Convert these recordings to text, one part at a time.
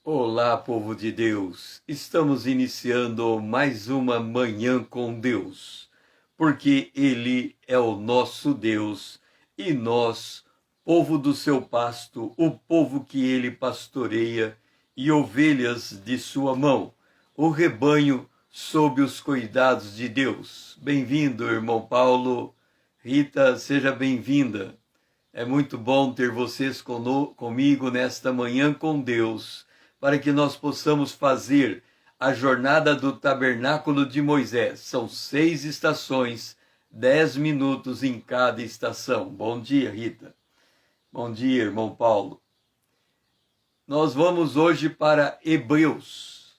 Olá, povo de Deus! Estamos iniciando mais uma Manhã com Deus, porque Ele é o nosso Deus e nós, povo do seu pasto, o povo que Ele pastoreia e ovelhas de sua mão, o rebanho sob os cuidados de Deus. Bem-vindo, irmão Paulo. Rita, seja bem-vinda. É muito bom ter vocês comigo nesta Manhã com Deus, para que nós possamos fazer a jornada do tabernáculo de Moisés. São 6 estações, 10 minutos em cada estação. Bom dia, Rita. Bom dia, irmão Paulo. Nós vamos hoje para Hebreus.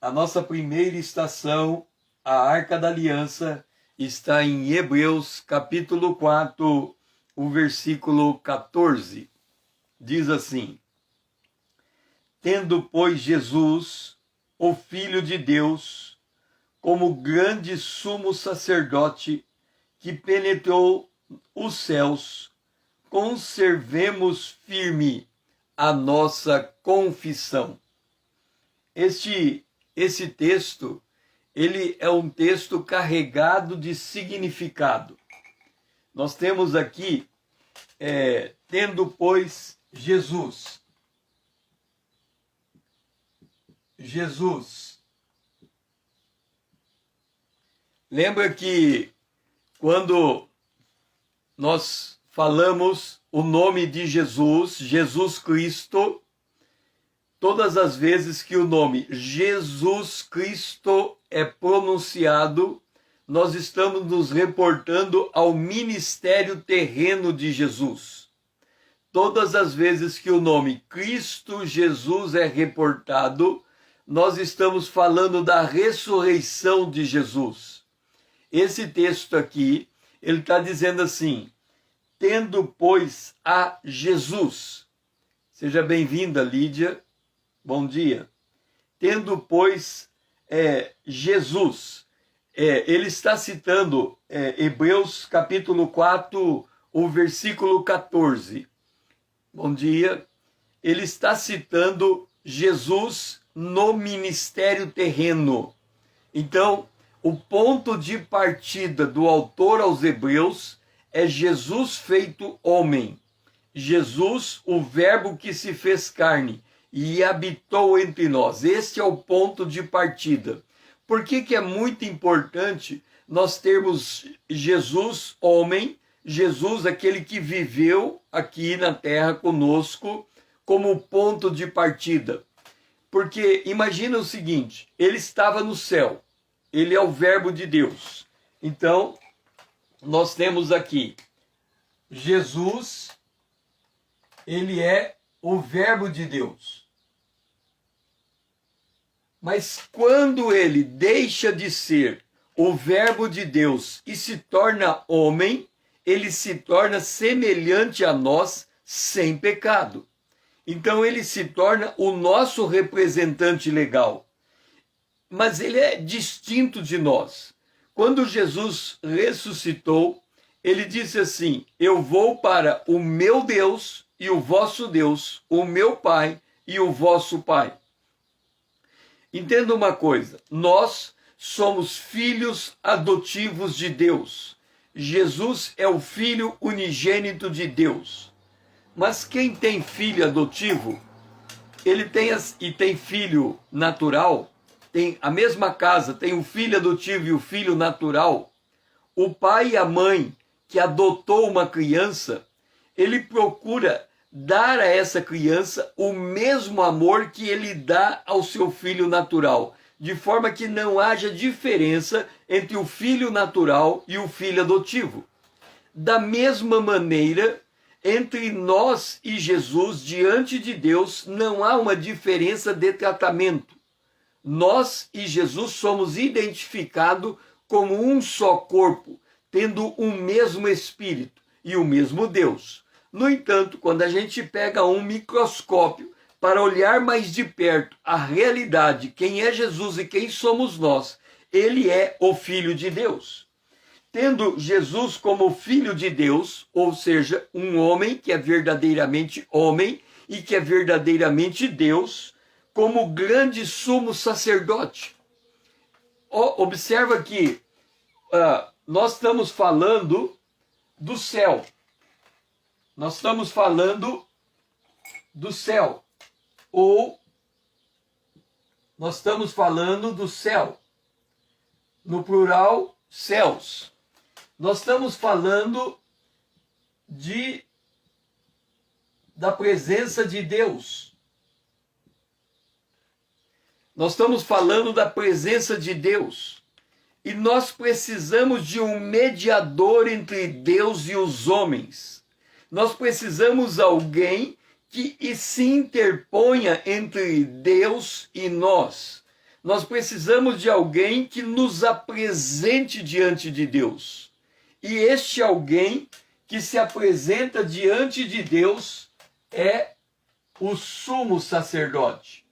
A nossa primeira estação, a Arca da Aliança, está em Hebreus, capítulo 4, o versículo 14. Diz assim: Tendo, pois, Jesus, o Filho de Deus, como grande sumo sacerdote que penetrou os céus, conservemos firme a nossa confissão. Esse texto, ele é um texto carregado de significado. Nós temos aqui, tendo, pois, Jesus. Lembra que quando nós falamos o nome de Jesus, Jesus Cristo, todas as vezes que o nome Jesus Cristo é pronunciado, nós estamos nos reportando ao ministério terreno de Jesus. Todas as vezes que o nome Cristo Jesus é reportado, nós estamos falando da ressurreição de Jesus. Esse texto aqui, ele está dizendo assim: tendo, pois, a Jesus. Seja bem-vinda, Lídia. Bom dia. Tendo, pois, Jesus. Ele está citando Hebreus capítulo 4, o versículo 14. Bom dia. Ele está citando Jesus no ministério terreno. Então, o ponto de partida do autor aos Hebreus é Jesus feito homem. Jesus, o verbo que se fez carne e habitou entre nós. Este é o ponto de partida. Por que é muito importante nós termos Jesus homem, Jesus aquele que viveu aqui na terra conosco, como ponto de partida? Porque imagina o seguinte, ele estava no céu, ele é o verbo de Deus. Então, nós temos aqui Jesus, ele é o verbo de Deus. Mas quando ele deixa de ser o verbo de Deus e se torna homem, ele se torna semelhante a nós sem pecado. Então ele se torna o nosso representante legal. Mas ele é distinto de nós. Quando Jesus ressuscitou, ele disse assim: eu vou para o meu Deus e o vosso Deus, o meu Pai e o vosso Pai. Entenda uma coisa, nós somos filhos adotivos de Deus. Jesus é o Filho unigênito de Deus. Mas quem tem filho adotivo, ele tem filho natural, tem a mesma casa, tem o filho adotivo e o filho natural. O pai e a mãe que adotou uma criança, ele procura dar a essa criança o mesmo amor que ele dá ao seu filho natural, de forma que não haja diferença entre o filho natural e o filho adotivo. Da mesma maneira, entre nós e Jesus, diante de Deus, não há uma diferença de tratamento. Nós e Jesus somos identificados como um só corpo, tendo um mesmo Espírito e o mesmo Deus. No entanto, quando a gente pega um microscópio para olhar mais de perto a realidade, quem é Jesus e quem somos nós, ele é o Filho de Deus. Tendo Jesus como Filho de Deus, ou seja, um homem que é verdadeiramente homem e que é verdadeiramente Deus, como grande sumo sacerdote. Observa que nós estamos falando do céu. Nós estamos falando do céu. Ou nós estamos falando do céu. No plural, céus. Nós estamos falando da presença de Deus. Nós estamos falando da presença de Deus. E nós precisamos de um mediador entre Deus e os homens. Nós precisamos de alguém que se interponha entre Deus e nós. Nós precisamos de alguém que nos apresente diante de Deus. E este alguém que se apresenta diante de Deus é o sumo sacerdote.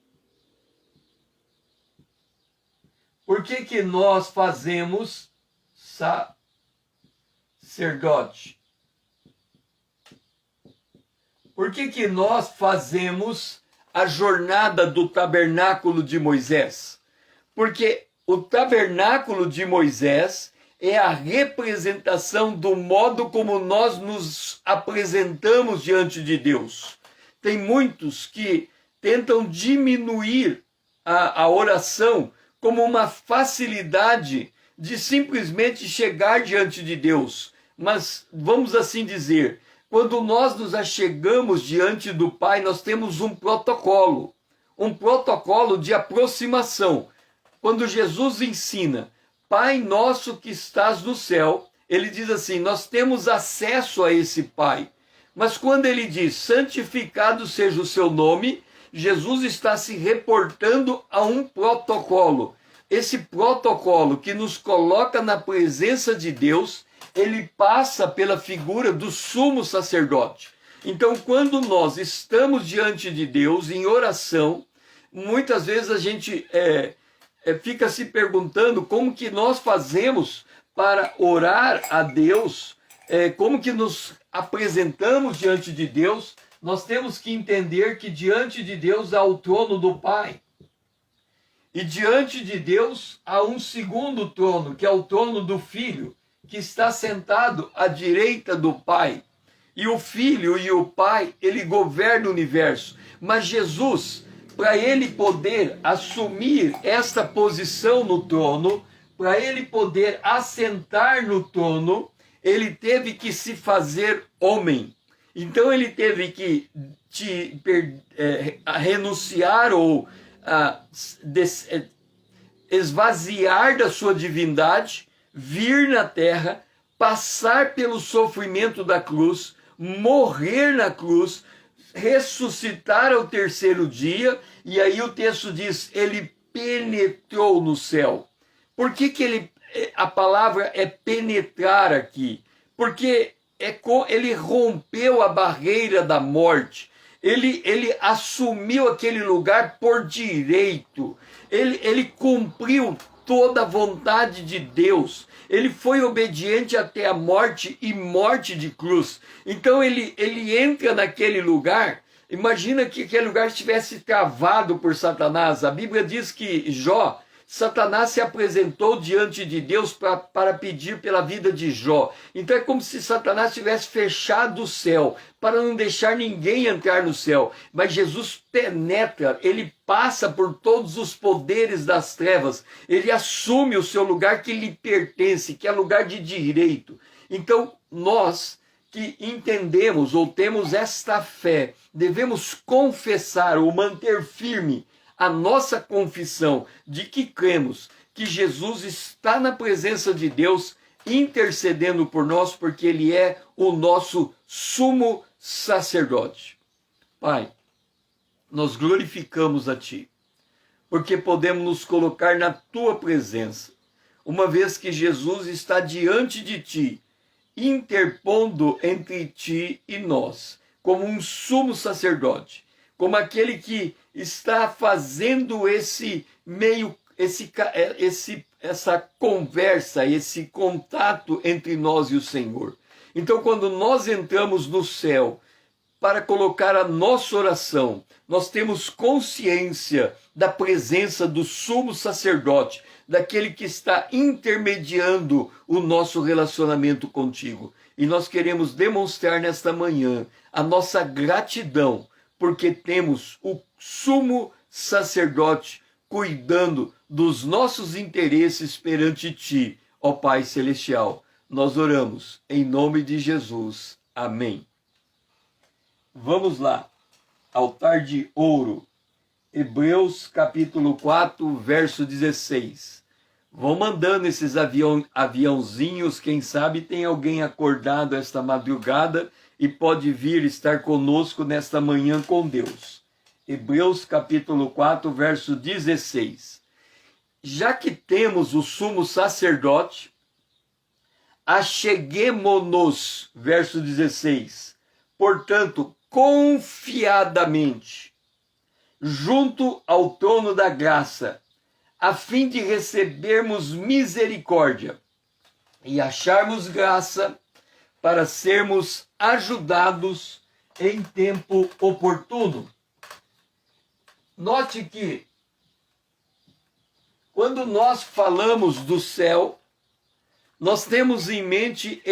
Por que nós fazemos sacerdote? Por que nós fazemos a jornada do tabernáculo de Moisés? Porque o tabernáculo de Moisés é a representação do modo como nós nos apresentamos diante de Deus. Tem muitos que tentam diminuir a oração como uma facilidade de simplesmente chegar diante de Deus. Mas, vamos assim dizer, quando nós nos achegamos diante do Pai, nós temos um protocolo de aproximação. Quando Jesus ensina, Pai nosso que estás no céu, ele diz assim, nós temos acesso a esse Pai. Mas quando ele diz, santificado seja o seu nome, Jesus está se reportando a um protocolo. Esse protocolo que nos coloca na presença de Deus, ele passa pela figura do sumo sacerdote. Então, quando nós estamos diante de Deus em oração, muitas vezes a gente fica se perguntando como que nós fazemos para orar a Deus, como que nos apresentamos diante de Deus. Nós temos que entender que diante de Deus há o trono do Pai. E diante de Deus há um segundo trono, que é o trono do Filho, que está sentado à direita do Pai. E o Filho e o Pai, ele governa o universo. Mas Jesus, para ele poder assumir esta posição no trono, para ele poder assentar no trono, ele teve que se fazer homem. Então ele teve que renunciar ou esvaziar da sua divindade, vir na terra, passar pelo sofrimento da cruz, morrer na cruz, ressuscitar ao terceiro dia, e aí o texto diz, ele penetrou no céu. Por que a palavra é penetrar aqui? Porque ele rompeu a barreira da morte. Ele assumiu aquele lugar por direito. Ele cumpriu toda a vontade de Deus. Ele foi obediente até a morte e morte de cruz. Então ele entra naquele lugar. Imagina que aquele lugar estivesse travado por Satanás. A Bíblia diz que Satanás se apresentou diante de Deus para pedir pela vida de Jó. Então é como se Satanás tivesse fechado o céu, para não deixar ninguém entrar no céu. Mas Jesus penetra, ele passa por todos os poderes das trevas, ele assume o seu lugar que lhe pertence, que é lugar de direito. Então nós que entendemos ou temos esta fé, devemos confessar ou manter firme a nossa confissão de que cremos que Jesus está na presença de Deus, intercedendo por nós, porque ele é o nosso sumo sacerdote. Pai, nós glorificamos a Ti, porque podemos nos colocar na Tua presença, uma vez que Jesus está diante de Ti, interpondo entre Ti e nós, como um sumo sacerdote, como aquele que está fazendo essa conversa, esse contato entre nós e o Senhor. Então, quando nós entramos no céu, para colocar a nossa oração. Nós temos consciência da presença do sumo sacerdote, daquele que está intermediando o nosso relacionamento contigo. E nós queremos demonstrar nesta manhã a nossa gratidão, porque temos o sumo sacerdote cuidando dos nossos interesses perante ti, ó Pai Celestial. Nós oramos em nome de Jesus. Amém. Vamos lá. Altar de ouro. Hebreus capítulo 4, verso 16. Vão mandando esses aviãozinhos, quem sabe tem alguém acordado esta madrugada e pode vir estar conosco nesta manhã com Deus. Hebreus capítulo 4, verso 16. Já que temos o sumo sacerdote, acheguemo-nos, verso 16, portanto, confiadamente, junto ao trono da graça, a fim de recebermos misericórdia e acharmos graça para sermos ajudados em tempo oportuno. Note que, quando nós falamos do céu, nós temos em mente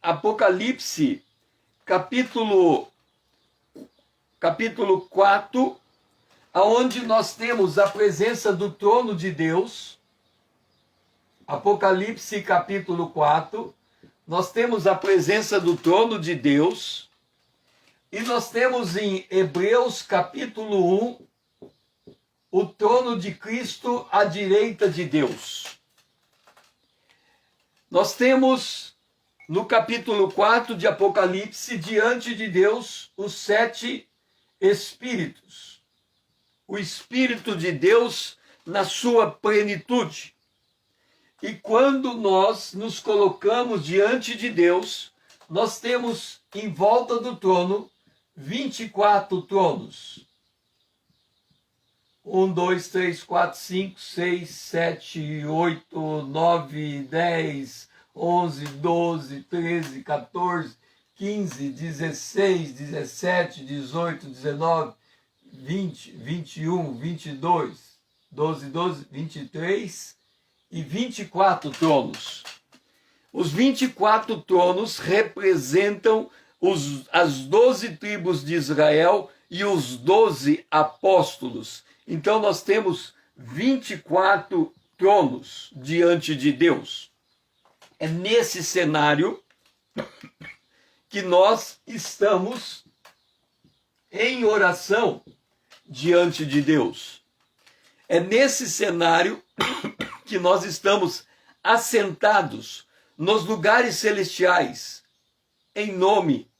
Apocalipse, capítulo 4, aonde nós temos a presença do trono de Deus. Apocalipse, capítulo 4, nós temos a presença do trono de Deus. E nós temos em Hebreus, capítulo 1, o trono de Cristo à direita de Deus. Nós temos no capítulo 4 de Apocalipse, diante de Deus, os 7 Espíritos. O Espírito de Deus na sua plenitude. E quando nós nos colocamos diante de Deus, nós temos em volta do trono 24 tronos. 1, 2, 3, 4, 5, 6, 7, 8, 9, 10, 11, 12, 13, 14, 15, 16, 17, 18, 19, 20, 21, 22, 12, 23 e 24 tronos. Os 24 tronos representam as 12 tribos de Israel e os 12 apóstolos. Então nós temos 24 tronos diante de Deus. É nesse cenário que nós estamos em oração diante de Deus. É nesse cenário que nós estamos assentados nos lugares celestiais, em nome,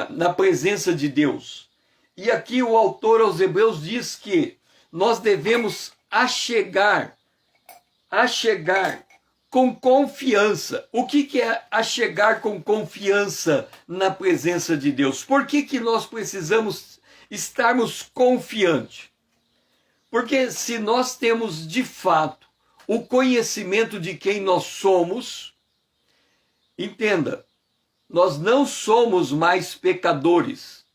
na presença de Deus. E aqui o autor aos Hebreus diz que nós devemos achegar com confiança. O que é achegar com confiança na presença de Deus? Por que nós precisamos estarmos confiantes? Porque se nós temos de fato o conhecimento de quem nós somos, entenda, nós não somos mais pecadores,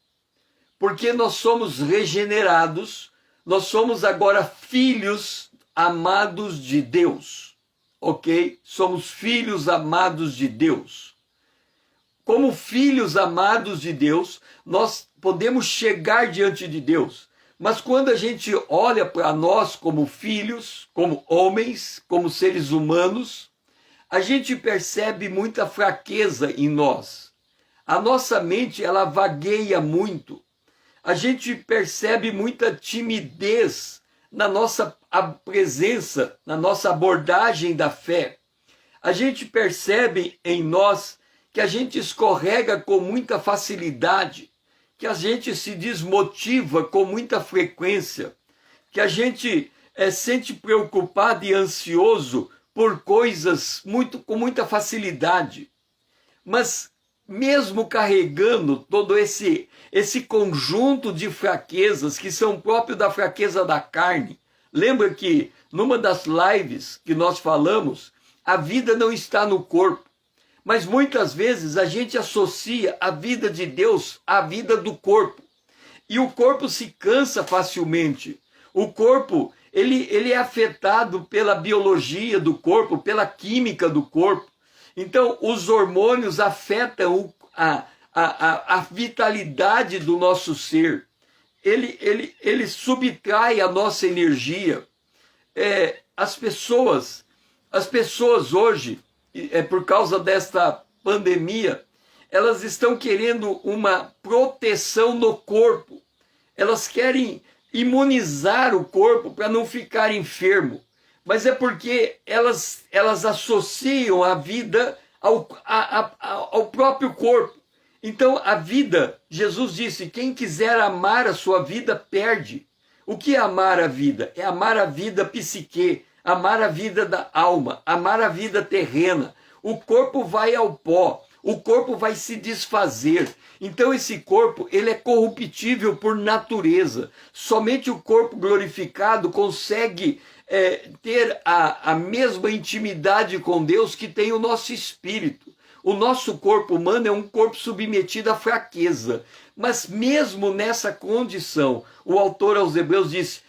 porque nós somos regenerados, nós somos agora filhos amados de Deus, ok? Somos filhos amados de Deus. Como filhos amados de Deus, nós podemos chegar diante de Deus, mas quando a gente olha para nós como filhos, como homens, como seres humanos, a gente percebe muita fraqueza em nós. A nossa mente, ela vagueia muito. A gente percebe muita timidez na nossa presença, na nossa abordagem da fé. A gente percebe em nós que a gente escorrega com muita facilidade, que a gente se desmotiva com muita frequência, que a gente sente preocupado e ansioso por coisas com muita facilidade. Mas mesmo carregando todo esse conjunto de fraquezas que são próprios da fraqueza da carne. Lembra que numa das lives que nós falamos, a vida não está no corpo, Mas muitas vezes a gente associa a vida de Deus à vida do corpo. E o corpo se cansa facilmente. O corpo, ele é afetado pela biologia do corpo, pela química do corpo. Então, os hormônios afetam a vitalidade do nosso ser. Ele subtrai a nossa energia. As pessoas hoje, por causa desta pandemia, elas estão querendo uma proteção no corpo. Elas querem imunizar o corpo para não ficar enfermo. Mas é porque elas associam a vida ao próprio corpo. Então, a vida, Jesus disse, quem quiser amar a sua vida, perde. O que é amar a vida? É amar a vida psique, amar a vida da alma, amar a vida terrena. O corpo vai ao pó, o corpo vai se desfazer. Então esse corpo, ele é corruptível por natureza. Somente o corpo glorificado consegue ter a mesma intimidade com Deus que tem o nosso espírito. O nosso corpo humano é um corpo submetido à fraqueza. Mas mesmo nessa condição, o autor aos Hebreus diz,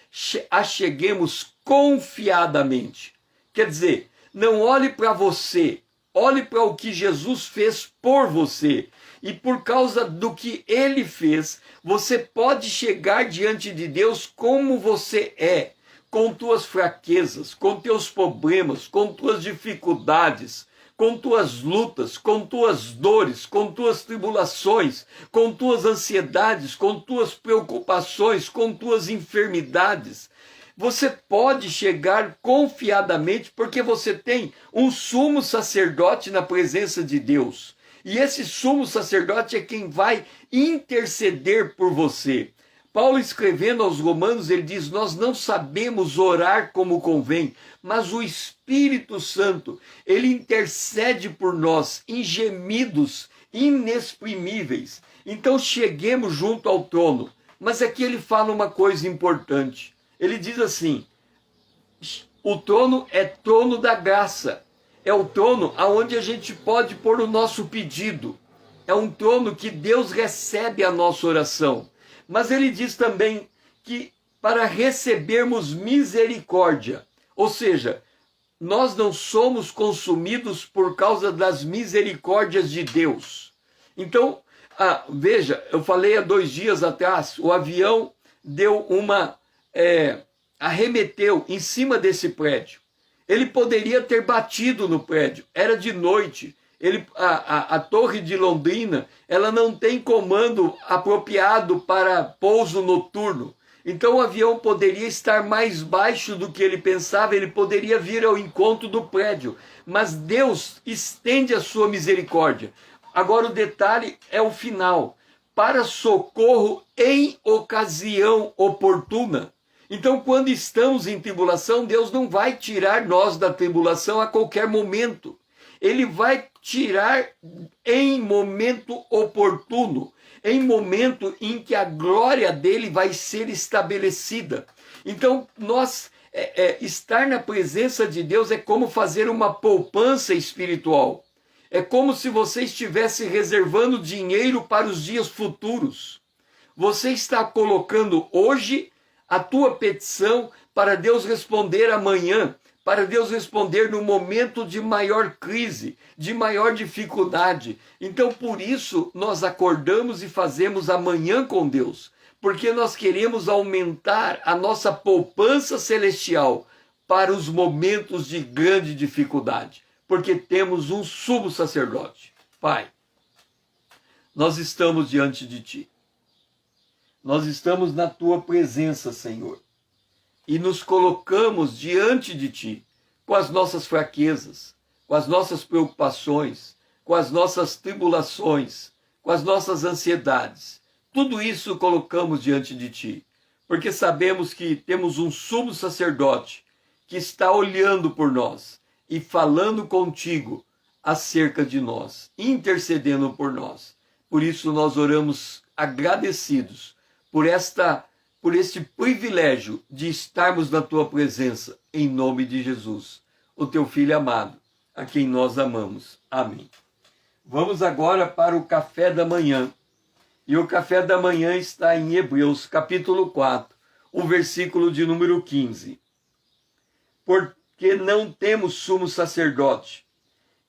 acheguemos confiadamente. Quer dizer, não olhe para você, olhe para o que Jesus fez por você. E por causa do que ele fez, você pode chegar diante de Deus como você é, com tuas fraquezas, com teus problemas, com tuas dificuldades, com tuas lutas, com tuas dores, com tuas tribulações, com tuas ansiedades, com tuas preocupações, com tuas enfermidades. Você pode chegar confiadamente porque você tem um sumo sacerdote na presença de Deus. E esse sumo sacerdote é quem vai interceder por você. Paulo, escrevendo aos Romanos, ele diz, nós não sabemos orar como convém, mas o Espírito Santo, ele intercede por nós em gemidos inexprimíveis. Então cheguemos junto ao trono. Mas aqui ele fala uma coisa importante. Ele diz assim, o trono é trono da graça. É o trono aonde a gente pode pôr o nosso pedido. É um trono que Deus recebe a nossa oração. Mas ele diz também que para recebermos misericórdia, ou seja, nós não somos consumidos por causa das misericórdias de Deus. Então, veja, eu falei há 2 dias atrás, o avião deu arremeteu em cima desse prédio. Ele poderia ter batido no prédio, era de noite. A torre de Londrina, ela não tem comando apropriado para pouso noturno. Então o avião poderia estar mais baixo do que ele pensava, ele poderia vir ao encontro do prédio. Mas Deus estende a sua misericórdia. Agora o detalhe é o final. Para socorro em ocasião oportuna. Então, quando estamos em tribulação, Deus não vai tirar nós da tribulação a qualquer momento. Ele vai tirar em momento oportuno, em momento em que a glória dele vai ser estabelecida. Então, estar na presença de Deus é como fazer uma poupança espiritual. É como se você estivesse reservando dinheiro para os dias futuros. Você está colocando hoje a tua petição para Deus responder amanhã, para Deus responder no momento de maior crise, de maior dificuldade. Então, por isso, nós acordamos e fazemos amanhã com Deus, porque nós queremos aumentar a nossa poupança celestial para os momentos de grande dificuldade, porque temos um sumo sacerdote. Pai, nós estamos diante de Ti. Nós estamos na Tua presença, Senhor. E nos colocamos diante de Ti, com as nossas fraquezas, com as nossas preocupações, com as nossas tribulações, com as nossas ansiedades. Tudo isso colocamos diante de Ti, porque sabemos que temos um sumo sacerdote que está olhando por nós e falando contigo acerca de nós, intercedendo por nós. Por isso nós oramos agradecidos por este privilégio de estarmos na Tua presença, em nome de Jesus, o Teu Filho amado, a quem nós amamos. Amém. Vamos agora para o café da manhã. E o café da manhã está em Hebreus, capítulo 4, o versículo de número 15. Porque não temos sumo sacerdote,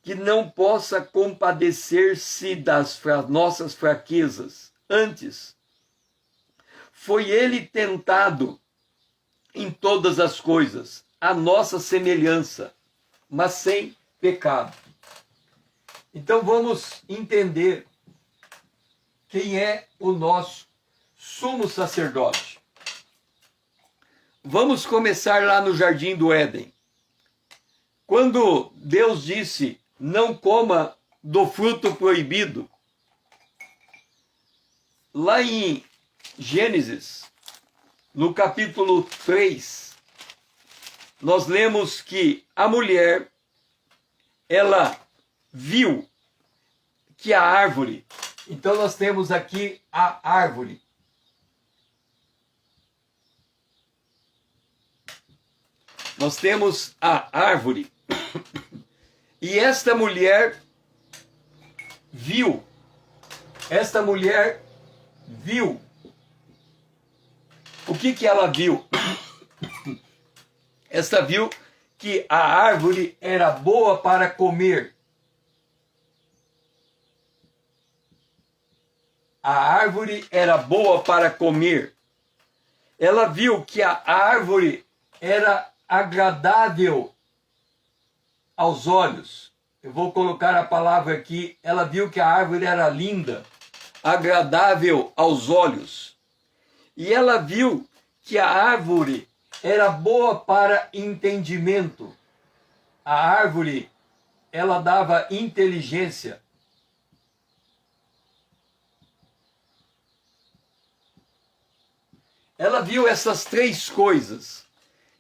que não possa compadecer-se das nossas fraquezas. Antes, foi ele tentado em todas as coisas, a nossa semelhança, mas sem pecado. Então vamos entender quem é o nosso sumo sacerdote. Vamos começar lá no Jardim do Éden. Quando Deus disse, não coma do fruto proibido, lá em Gênesis, no capítulo 3, nós lemos que a mulher, ela viu que a árvore, então nós temos aqui a árvore. Nós temos a árvore. E esta mulher viu. O que ela viu? Esta viu que a árvore era boa para comer. A árvore era boa para comer. Ela viu que a árvore era agradável aos olhos. Eu vou colocar a palavra aqui. Ela viu que a árvore era linda, agradável aos olhos. E ela viu que a árvore era boa para entendimento. A árvore, ela dava inteligência. Ela viu essas três coisas,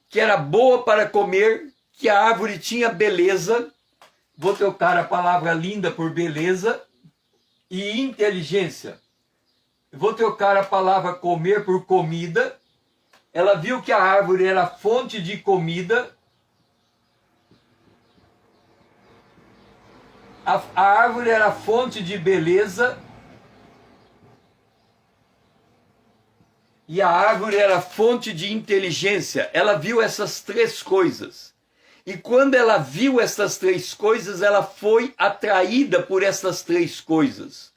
que era boa para comer, que a árvore tinha beleza, vou trocar a palavra linda por beleza, e inteligência. Vou trocar a palavra comer por comida. Ela viu que a árvore era fonte de comida. A árvore era fonte de beleza. E a árvore era fonte de inteligência. Ela viu essas três coisas. E quando ela viu essas três coisas, ela foi atraída por essas três coisas.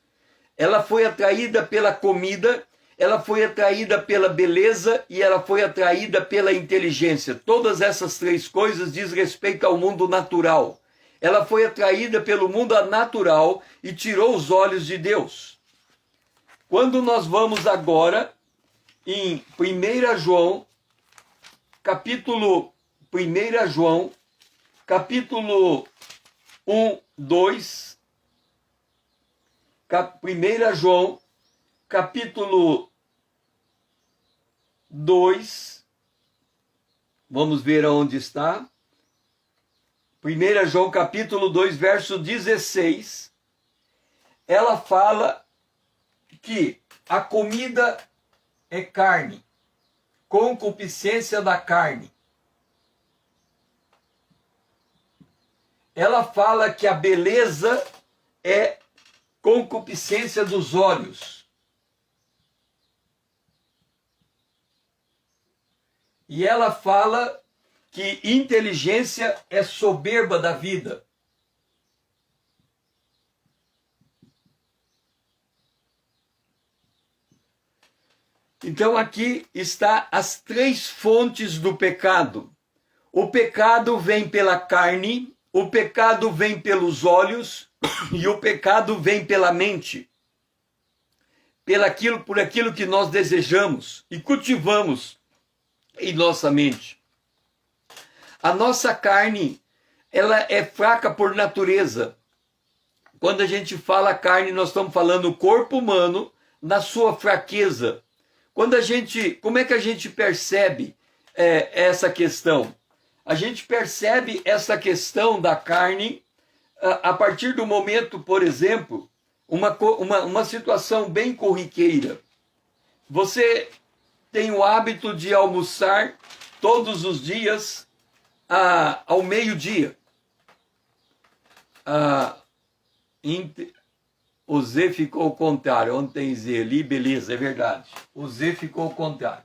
Ela foi atraída pela comida, ela foi atraída pela beleza e ela foi atraída pela inteligência. Todas essas três coisas diz respeito ao mundo natural. Ela foi atraída pelo mundo natural e tirou os olhos de Deus. Quando nós vamos agora em 1 João, capítulo 1, 2, 1 João, capítulo 2, vamos ver aonde está. 1 João, capítulo 2, verso 16, ela fala que a comida é carne, concupiscência da carne. Ela fala que a beleza é concupiscência dos olhos. E ela fala que inteligência é soberba da vida. Então aqui está as três fontes do pecado. O pecado vem pela carne, o pecado vem pelos olhos e o pecado vem pela mente. Por aquilo que nós desejamos e cultivamos em nossa mente. A nossa carne, ela é fraca por natureza. Quando a gente fala carne, nós estamos falando o corpo humano na sua fraqueza. Como é que a gente percebe essa questão? A gente percebe essa questão da carne a partir do momento, por exemplo, uma situação bem corriqueira. Você tem o hábito de almoçar todos os dias ao meio-dia. O Z ficou ao contrário. Onde tem Z ali, beleza, é verdade. O Z ficou ao contrário.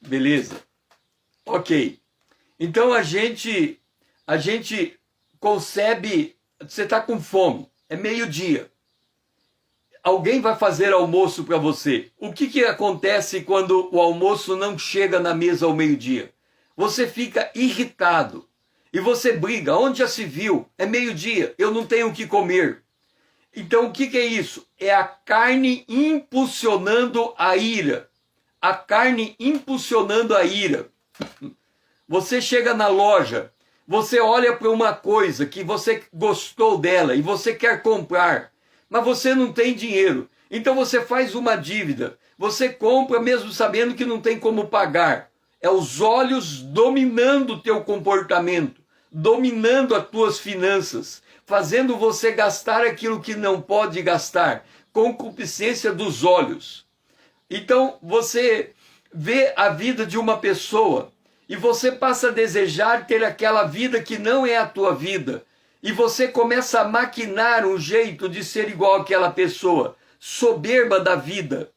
Beleza. Ok. Então a gente concebe, você está com fome, é meio-dia. Alguém vai fazer almoço para você. O que acontece quando o almoço não chega na mesa ao meio-dia? Você fica irritado e você briga. Onde já se viu? É meio-dia, eu não tenho o que comer. Então o que é isso? É a carne impulsionando a ira. A carne impulsionando a ira. Você chega na loja, você olha para uma coisa que você gostou dela e você quer comprar, mas você não tem dinheiro. Então você faz uma dívida. Você compra mesmo sabendo que não tem como pagar. É os olhos dominando o teu comportamento, dominando as tuas finanças, fazendo você gastar aquilo que não pode gastar. Concupiscência dos olhos. Então você vê a vida de uma pessoa e você passa a desejar ter aquela vida que não é a tua vida. E você começa a maquinar um jeito de ser igual àquela pessoa, soberba da vida.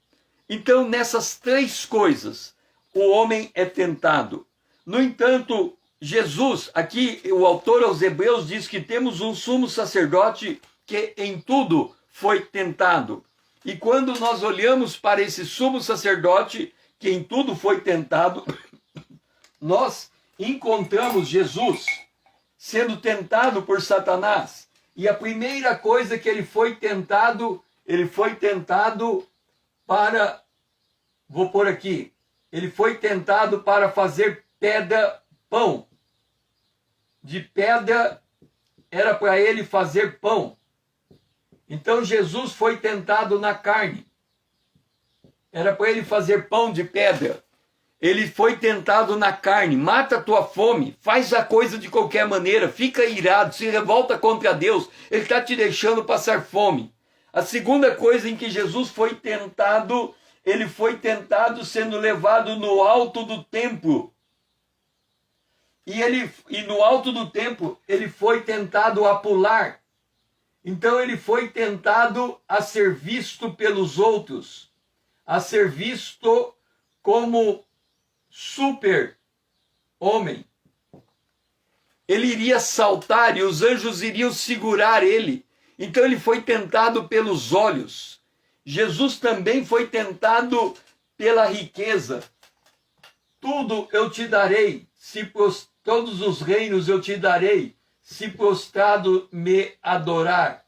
Então, nessas três coisas, o homem é tentado. No entanto, Jesus, aqui o autor aos Hebreus diz que temos um sumo sacerdote que em tudo foi tentado. E quando nós olhamos para esse sumo sacerdote que em tudo foi tentado, nós encontramos Jesus sendo tentado por Satanás. E a primeira coisa que ele foi tentado para, vou pôr aqui, ele foi tentado para fazer pedra pão. De pedra era para ele fazer pão. Então Jesus foi tentado na carne. Era para ele fazer pão de pedra. Ele foi tentado na carne, mata a tua fome, faz a coisa de qualquer maneira, fica irado, se revolta contra Deus, ele está te deixando passar fome. A segunda coisa em que Jesus foi tentado, ele foi tentado sendo levado no alto do templo. E no alto do templo, ele foi tentado a pular. Então ele foi tentado a ser visto pelos outros, a ser visto como super homem. Ele iria saltar e os anjos iriam segurar ele. Então ele foi tentado pelos olhos. Jesus também foi tentado pela riqueza. Tudo eu te darei, todos os reinos eu te darei, se prostrado me adorar.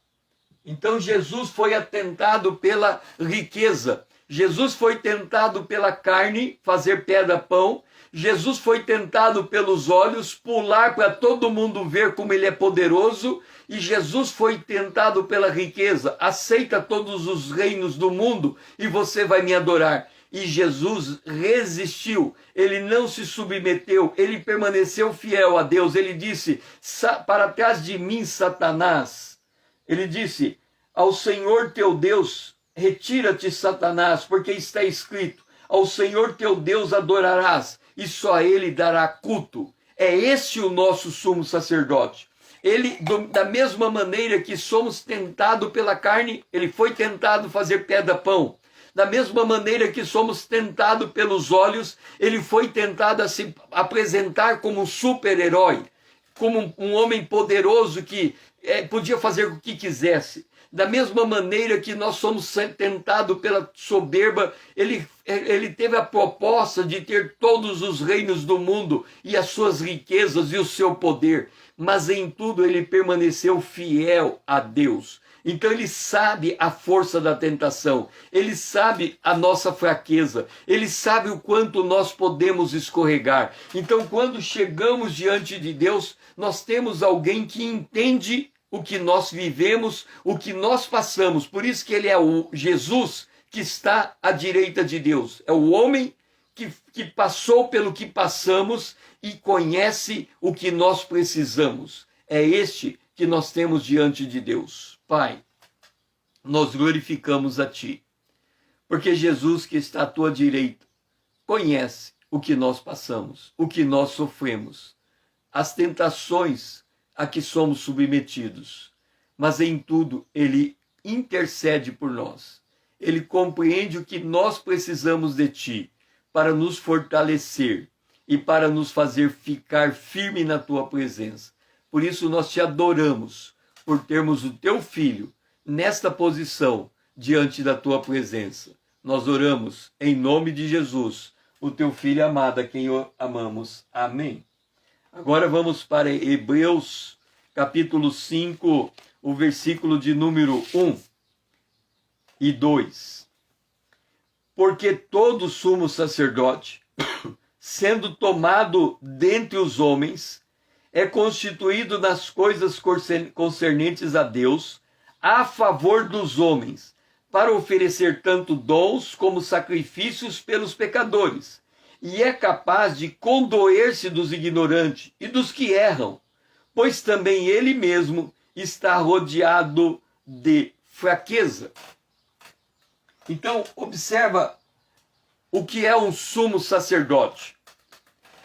Então Jesus foi atentado pela riqueza. Jesus foi tentado pela carne, fazer pedra pão. Jesus foi tentado pelos olhos, pular para todo mundo ver como ele é poderoso. E Jesus foi tentado pela riqueza. Aceita todos os reinos do mundo e você vai me adorar. E Jesus resistiu, ele não se submeteu, ele permaneceu fiel a Deus. Ele disse, para trás de mim, Satanás. Ele disse, ao Senhor teu Deus, retira-te, Satanás, porque está escrito, ao Senhor teu Deus adorarás, e só a ele dará culto. É esse o nosso sumo sacerdote. Ele, da mesma maneira que somos tentados pela carne, ele foi tentado fazer pedra pão. Da mesma maneira que somos tentados pelos olhos, ele foi tentado a se apresentar como um super-herói, como um homem poderoso que podia fazer o que quisesse. Da mesma maneira que nós somos tentados pela soberba, ele teve a proposta de ter todos os reinos do mundo e as suas riquezas e o seu poder, mas em tudo ele permaneceu fiel a Deus. Então ele sabe a força da tentação, ele sabe a nossa fraqueza, ele sabe o quanto nós podemos escorregar. Então quando chegamos diante de Deus, nós temos alguém que entende o que nós vivemos, o que nós passamos. Por isso que ele é o Jesus que está à direita de Deus. É o homem que passou pelo que passamos e conhece o que nós precisamos. É este que nós temos diante de Deus. Pai, nós glorificamos a Ti, porque Jesus que está à Tua direita conhece o que nós passamos, o que nós sofremos, as tentações a que somos submetidos. Mas em tudo ele intercede por nós. Ele compreende o que nós precisamos de ti para nos fortalecer e para nos fazer ficar firme na tua presença. Por isso nós te adoramos por termos o teu filho nesta posição diante da tua presença. Nós oramos em nome de Jesus, o teu filho amado, a quem amamos. Amém. Agora vamos para Hebreus, capítulo 5, o versículo de número 1 e 2. Porque todo sumo sacerdote, sendo tomado dentre os homens, é constituído nas coisas concernentes a Deus, a favor dos homens, para oferecer tanto dons como sacrifícios pelos pecadores, e é capaz de condoer-se dos ignorantes e dos que erram, pois também ele mesmo está rodeado de fraqueza. Então, observa o que é um sumo sacerdote.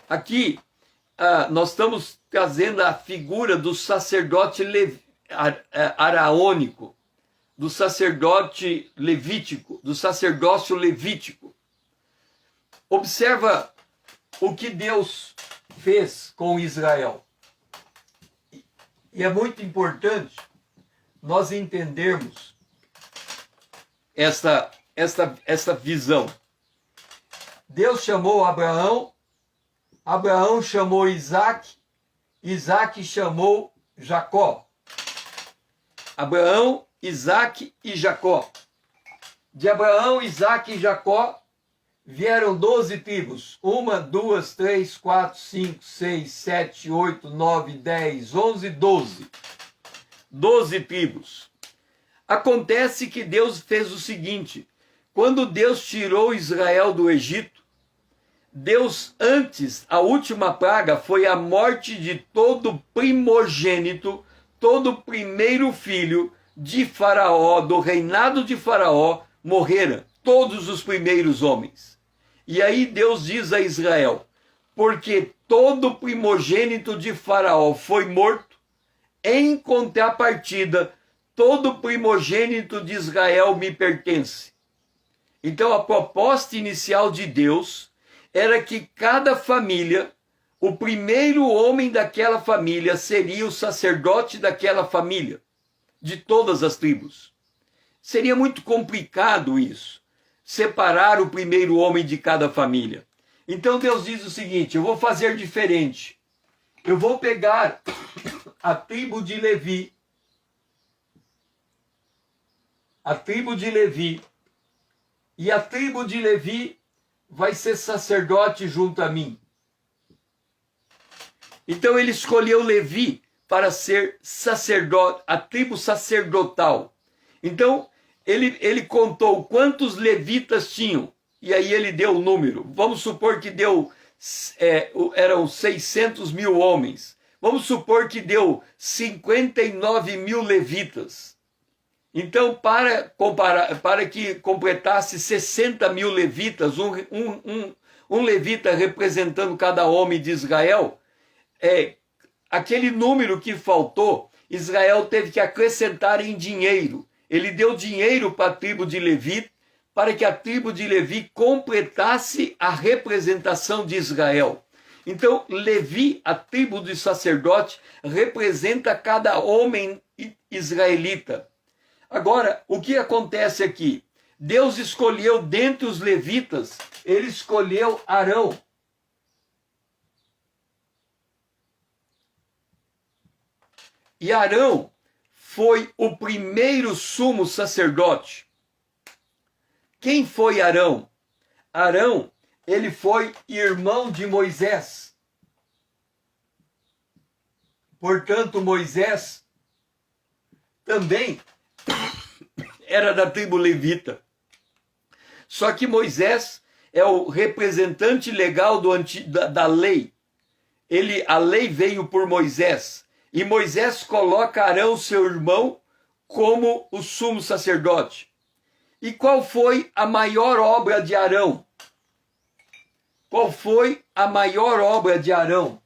Aqui, nós estamos trazendo a figura do sacerdote araônico, do sacerdote levítico, do sacerdócio levítico. Observa o que Deus fez com Israel. E é muito importante nós entendermos esta visão. Deus chamou Abraão, Abraão chamou Isaac, Isaac chamou Jacó. Abraão, Isaac e Jacó. De Abraão, Isaac e Jacó vieram 12 tribos. 1, 2, 3, 4, 5, 6, 7, 8, 9, 10, 11, 12. 12 tribos. Acontece que Deus fez o seguinte: quando Deus tirou Israel do Egito, Deus, antes, a última praga foi a morte de todo primogênito, todo primeiro filho de Faraó, do reinado de Faraó, morrera, todos os primeiros homens. E aí Deus diz a Israel: porque todo primogênito de Faraó foi morto, em contrapartida, todo primogênito de Israel me pertence. Então a proposta inicial de Deus era que cada família, o primeiro homem daquela família seria o sacerdote daquela família, de todas as tribos. Seria muito complicado isso, separar o primeiro homem de cada família. Então Deus diz o seguinte: eu vou fazer diferente. Eu vou pegar a tribo de Levi, e a tribo de Levi vai ser sacerdote junto a mim. Então ele escolheu Levi para ser sacerdote, a tribo sacerdotal. Então ele contou quantos levitas tinham, e aí ele deu o número. Vamos supor que eram 600 mil homens. Vamos supor que deu 59 mil levitas. Então, para que completasse 60 mil levitas, um levita representando cada homem de Israel, aquele número que faltou, Israel teve que acrescentar em dinheiro. Ele deu dinheiro para a tribo de Levi, para que a tribo de Levi completasse a representação de Israel. Então, Levi, a tribo de sacerdote, representa cada homem israelita. Agora, o que acontece aqui? Deus escolheu dentre os levitas, ele escolheu Arão. E Arão foi o primeiro sumo sacerdote. Quem foi Arão? Arão, ele foi irmão de Moisés. Portanto, Moisés também era da tribo levita. Só que Moisés é o representante legal da lei. A lei veio por Moisés. E Moisés coloca Arão, seu irmão, como o sumo sacerdote. E qual foi a maior obra de Arão? Qual foi a maior obra de Arão?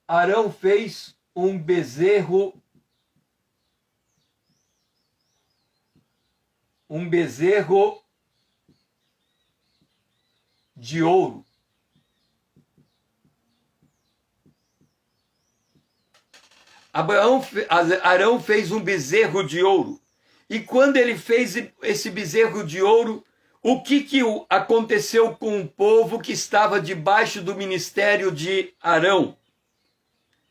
Arão fez um bezerro de ouro. Arão fez um bezerro de ouro. E quando ele fez esse bezerro de ouro, o que aconteceu com o povo que estava debaixo do ministério de Arão?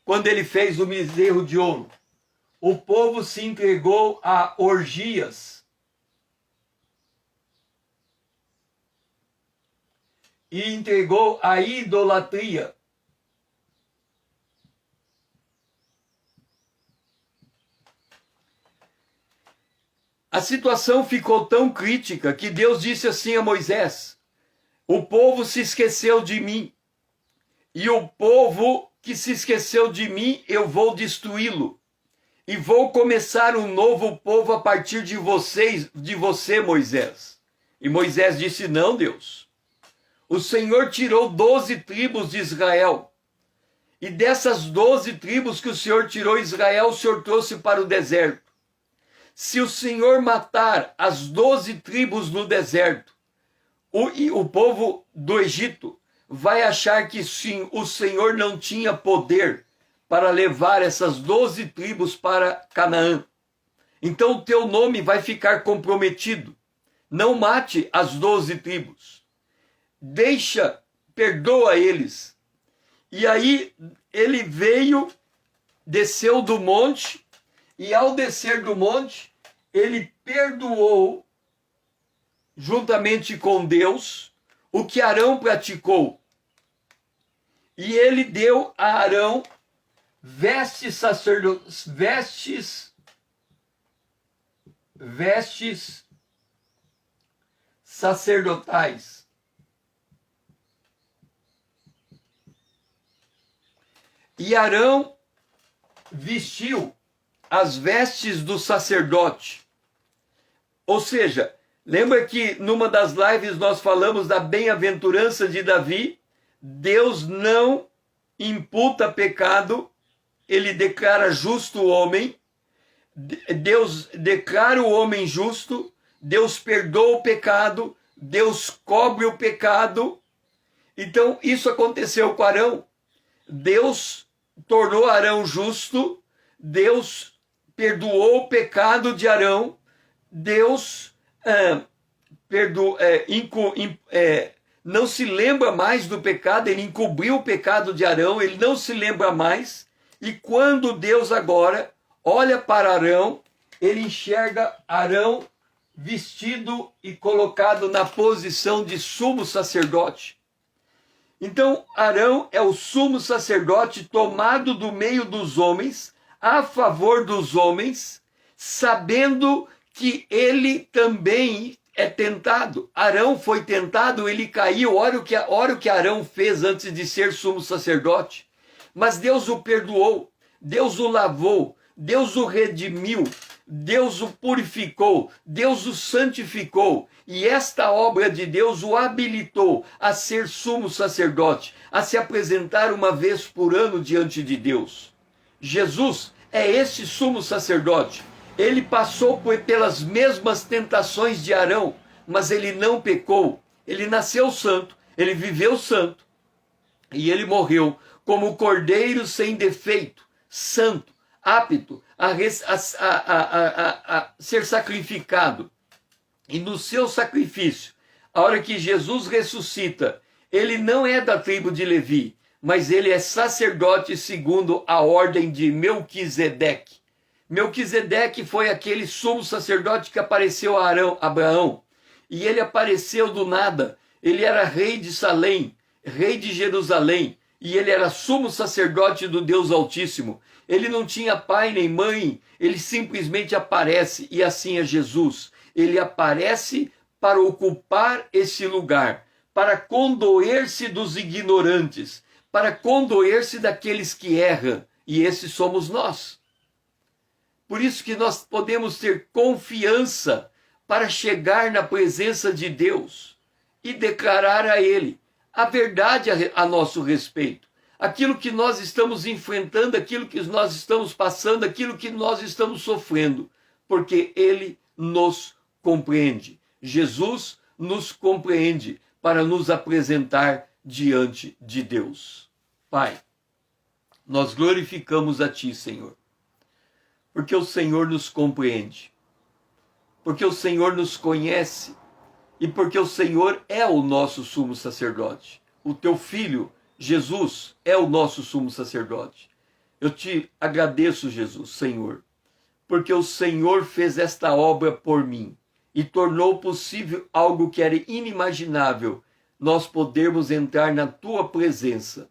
Quando ele fez o bezerro de ouro, o povo se entregou a orgias e entregou a idolatria. A situação ficou tão crítica que Deus disse assim a Moisés: o povo se esqueceu de mim, e o povo que se esqueceu de mim, eu vou destruí-lo, e vou começar um novo povo a partir de você, Moisés. E Moisés disse: não, Deus, o Senhor tirou 12 tribos de Israel, e dessas 12 tribos que o Senhor tirou Israel, o Senhor trouxe para o deserto. Se o Senhor matar as 12 tribos no deserto, o povo do Egito vai achar que sim, o Senhor não tinha poder para levar essas 12 tribos para Canaã. Então o teu nome vai ficar comprometido. Não mate as 12 tribos. Perdoa eles. E aí ele desceu do monte, e ao descer do monte, ele perdoou, juntamente com Deus, o que Arão praticou. E ele deu a Arão vestes sacerdotais. E Arão vestiu as vestes do sacerdote. Ou seja, lembra que numa das lives nós falamos da bem-aventurança de Davi? Deus não imputa pecado, ele declara justo o homem, Deus declara o homem justo, Deus perdoa o pecado, Deus cobre o pecado. Então isso aconteceu com Arão. Deus tornou Arão justo, Deus perdoou o pecado de Arão, Deus não se lembra mais do pecado, ele encobriu o pecado de Arão, ele não se lembra mais, e quando Deus agora olha para Arão, ele enxerga Arão vestido e colocado na posição de sumo sacerdote. Então, Arão é o sumo sacerdote tomado do meio dos homens, a favor dos homens, sabendo que ele também é tentado. Arão foi tentado, ele caiu. Olha o que Arão fez antes de ser sumo sacerdote. Mas Deus o perdoou, Deus o lavou, Deus o redimiu, Deus o purificou, Deus o santificou. E esta obra de Deus o habilitou a ser sumo sacerdote, a se apresentar uma vez por ano diante de Deus. Jesus é esse sumo sacerdote. Ele passou pelas mesmas tentações de Arão, mas ele não pecou. Ele nasceu santo, ele viveu santo e ele morreu como cordeiro sem defeito, santo, apto a ser sacrificado. E no seu sacrifício, a hora que Jesus ressuscita, ele não é da tribo de Levi, mas ele é sacerdote segundo a ordem de Melquisedeque. Melquisedeque foi aquele sumo sacerdote que apareceu a Abraão. E ele apareceu do nada. Ele era rei de Salém, rei de Jerusalém. E ele era sumo sacerdote do Deus Altíssimo. Ele não tinha pai nem mãe. Ele simplesmente aparece. E assim é Jesus. Ele aparece para ocupar esse lugar, para condoer-se dos ignorantes, para condoer-se daqueles que erram. E esses somos nós. Por isso que nós podemos ter confiança para chegar na presença de Deus. e declarar a Ele a verdade a nosso respeito. Aquilo que nós estamos enfrentando, aquilo que nós estamos passando, aquilo que nós estamos sofrendo, porque Ele nos compreende. Jesus nos compreende para nos apresentar diante de Deus. Pai, nós glorificamos a Ti, Senhor, porque o Senhor nos compreende, porque o Senhor nos conhece e porque o Senhor é o nosso sumo sacerdote. O Teu Filho, Jesus, é o nosso sumo sacerdote. Eu Te agradeço, Jesus, Senhor, porque o Senhor fez esta obra por mim e tornou possível algo que era inimaginável, nós podermos entrar na Tua presença.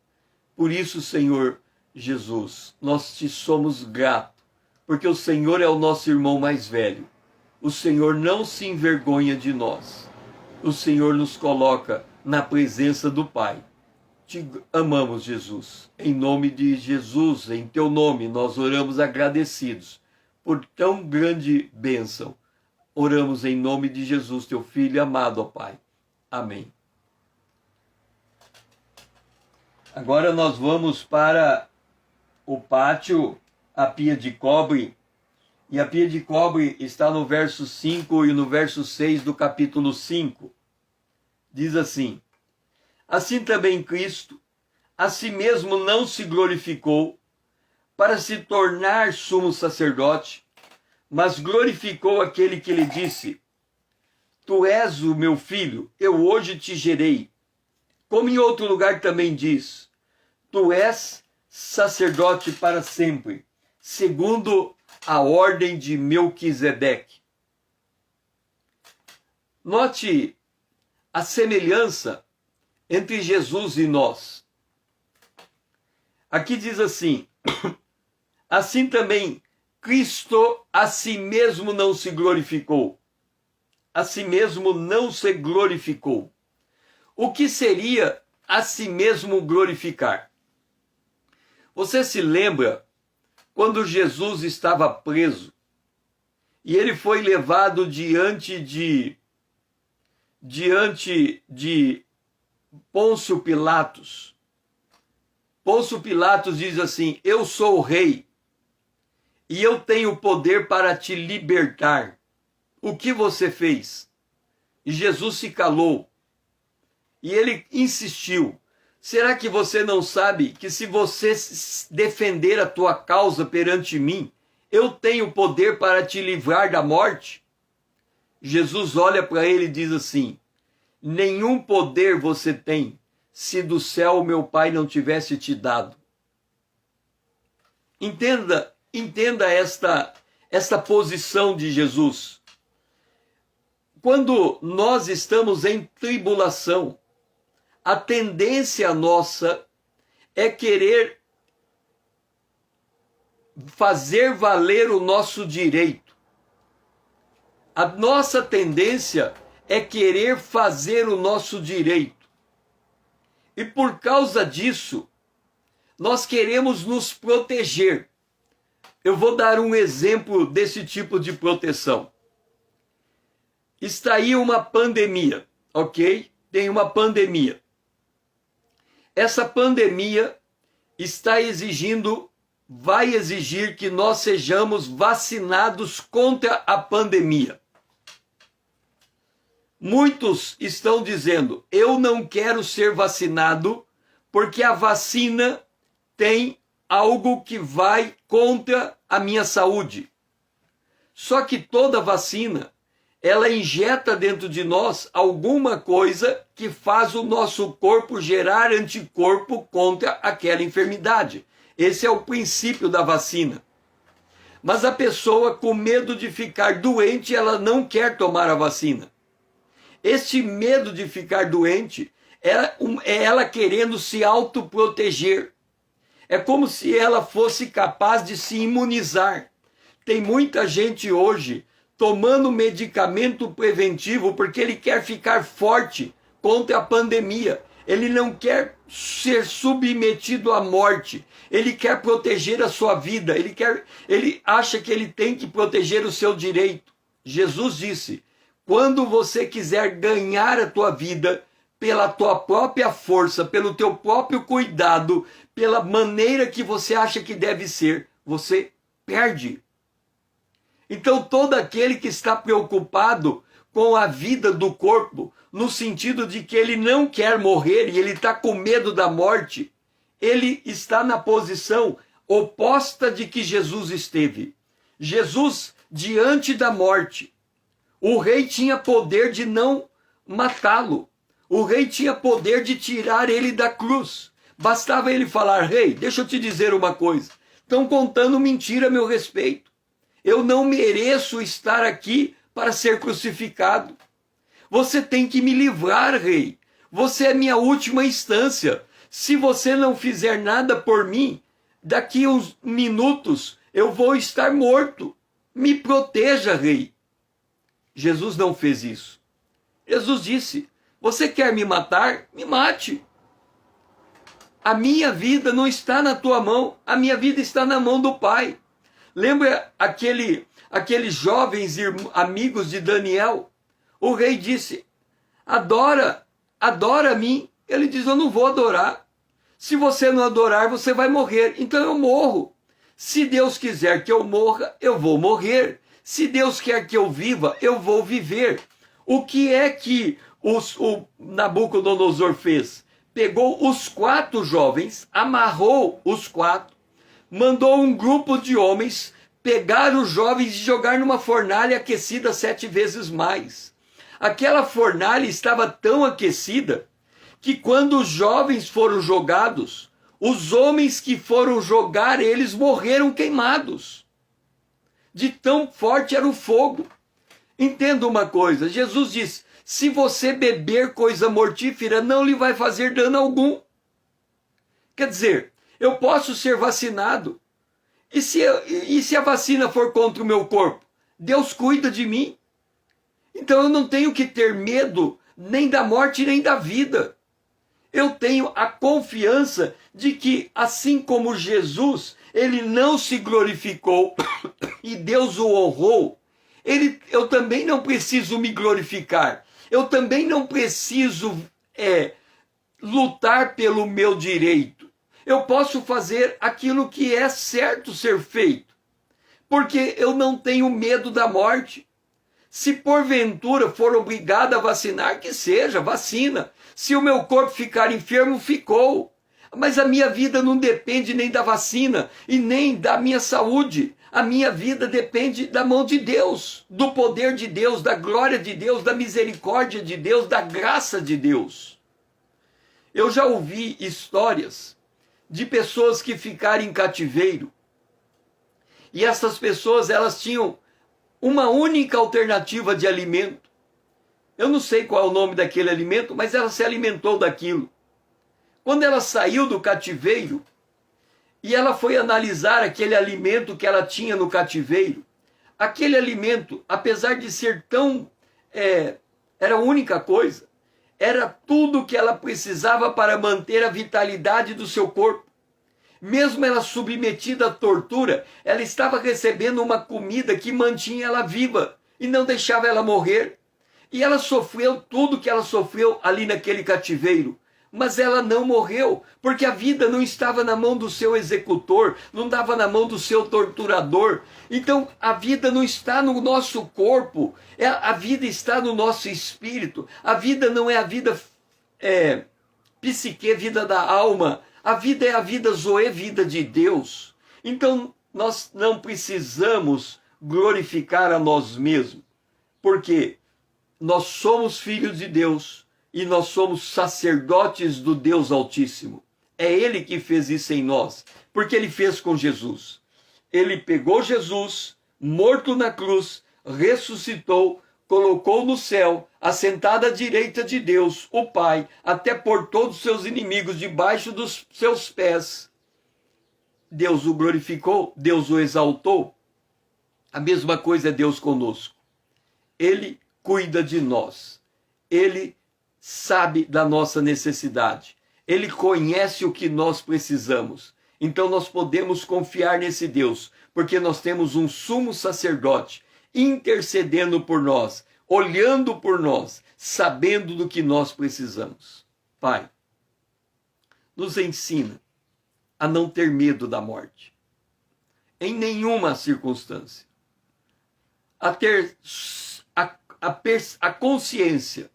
Por isso, Senhor Jesus, nós Te somos gratos, porque o Senhor é o nosso irmão mais velho. O Senhor não se envergonha de nós. O Senhor nos coloca na presença do Pai. Te amamos, Jesus. Em nome de Jesus, em Teu nome, nós oramos agradecidos por tão grande bênção. Oramos em nome de Jesus, Teu Filho amado, ó Pai. Amém. Agora nós vamos para o pátio, a pia de cobre. E a pia de cobre está no verso 5 e no verso 6 do capítulo 5. Diz assim: assim também Cristo a si mesmo não se glorificou para se tornar sumo sacerdote, mas glorificou aquele que lhe disse: tu és o meu filho, eu hoje te gerei. Como em outro lugar também diz: tu és sacerdote para sempre, segundo a ordem de Melquisedeque. Note a semelhança entre Jesus e nós. Aqui diz assim: assim também Cristo a si mesmo não se glorificou. A si mesmo não se glorificou. O que seria a si mesmo glorificar? Você se lembra quando Jesus estava preso e ele foi levado diante de Pôncio Pilatos? Pôncio Pilatos diz assim: eu sou o rei e eu tenho poder para te libertar. O que você fez? E Jesus se calou e ele insistiu: será que você não sabe que se você defender a tua causa perante mim, eu tenho poder para te livrar da morte? Jesus olha para ele e diz assim: nenhum poder você tem se do céu o meu Pai não tivesse te dado. Entenda esta posição de Jesus. Quando nós estamos em tribulação, a tendência nossa é querer fazer valer o nosso direito. A nossa tendência é querer fazer o nosso direito. E por causa disso, nós queremos nos proteger. Eu vou dar um exemplo desse tipo de proteção. Está aí uma pandemia, ok? Tem uma pandemia. Essa pandemia vai exigir que nós sejamos vacinados contra a pandemia. Muitos estão dizendo: eu não quero ser vacinado porque a vacina tem algo que vai contra a minha saúde. Só que toda vacina, ela injeta dentro de nós alguma coisa que faz o nosso corpo gerar anticorpo contra aquela enfermidade. Esse é o princípio da vacina. Mas a pessoa, com medo de ficar doente, ela não quer tomar a vacina. Este medo de ficar doente é ela querendo se autoproteger. É como se ela fosse capaz de se imunizar. Tem muita gente hoje tomando medicamento preventivo porque ele quer ficar forte contra a pandemia. Ele não quer ser submetido à morte. Ele quer proteger a sua vida. Ele acha que ele tem que proteger o seu direito. Jesus disse: quando você quiser ganhar a tua vida pela tua própria força, pelo teu próprio cuidado, pela maneira que você acha que deve ser, você perde. Então, todo aquele que está preocupado com a vida do corpo, no sentido de que ele não quer morrer e ele está com medo da morte, ele está na posição oposta de que Jesus esteve. Jesus, diante da morte, o rei tinha poder de não matá-lo. O rei tinha poder de tirar ele da cruz. Bastava ele falar: rei, deixa eu te dizer uma coisa. Estão contando mentira a meu respeito. Eu não mereço estar aqui para ser crucificado. Você tem que me livrar, rei. Você é minha última instância. Se você não fizer nada por mim, daqui uns minutos eu vou estar morto. Me proteja, rei. Jesus não fez isso. Jesus disse: você quer me matar? Me mate. A minha vida não está na tua mão, a minha vida está na mão do Pai. Lembra aqueles jovens amigos de Daniel? O rei disse: adora a mim. Ele diz: eu não vou adorar. Se você não adorar, você vai morrer. Então eu morro. Se Deus quiser que eu morra, eu vou morrer. Se Deus quer que eu viva, eu vou viver. O que é que o Nabucodonosor fez? Pegou os 4 jovens, amarrou os 4, mandou um grupo de homens pegar os jovens e jogar numa fornalha aquecida 7 vezes mais. Aquela fornalha estava tão aquecida que quando os jovens foram jogados, os homens que foram jogar eles morreram queimados. De tão forte era o fogo. Entenda uma coisa, Jesus disse: se você beber coisa mortífera, não lhe vai fazer dano algum. Quer dizer, eu posso ser vacinado. E se a vacina for contra o meu corpo? Deus cuida de mim. Então eu não tenho que ter medo nem da morte nem da vida. Eu tenho a confiança de que, assim como Jesus, ele não se glorificou e Deus o honrou, eu também não preciso me glorificar. Eu também não preciso lutar pelo meu direito. Eu posso fazer aquilo que é certo ser feito, porque eu não tenho medo da morte. Se porventura for obrigado a vacinar, que seja, vacina. Se o meu corpo ficar enfermo, ficou. Mas a minha vida não depende nem da vacina e nem da minha saúde. A minha vida depende da mão de Deus, do poder de Deus, da glória de Deus, da misericórdia de Deus, da graça de Deus. Eu já ouvi histórias de pessoas que ficaram em cativeiro. E essas pessoas, elas tinham uma única alternativa de alimento. Eu não sei qual é o nome daquele alimento, mas ela se alimentou daquilo. Quando ela saiu do cativeiro e ela foi analisar aquele alimento que ela tinha no cativeiro, aquele alimento, apesar de ser tão... era a única coisa, era tudo que ela precisava para manter a vitalidade do seu corpo. Mesmo ela submetida à tortura, ela estava recebendo uma comida que mantinha ela viva e não deixava ela morrer. E ela sofreu tudo que ela sofreu ali naquele cativeiro. Mas ela não morreu, porque a vida não estava na mão do seu executor, não estava na mão do seu torturador. Então a vida não está no nosso corpo, a vida está no nosso espírito. A vida não é a vida psique, vida da alma. A vida é a vida zoe, vida de Deus. Então nós não precisamos glorificar a nós mesmos, porque nós somos filhos de Deus e nós somos sacerdotes do Deus Altíssimo. É Ele que fez isso em nós, porque Ele fez com Jesus. Ele pegou Jesus, morto na cruz, ressuscitou, colocou no céu, assentado à direita de Deus, o Pai, até pôr todos os seus inimigos debaixo dos seus pés. Deus o glorificou, Deus o exaltou. A mesma coisa é Deus conosco. Ele cuida de nós. Ele sabe da nossa necessidade. Ele conhece o que nós precisamos. Então nós podemos confiar nesse Deus, porque nós temos um sumo sacerdote intercedendo por nós, olhando por nós, sabendo do que nós precisamos. Pai, nos ensina a não ter medo da morte, em nenhuma circunstância, a ter a consciência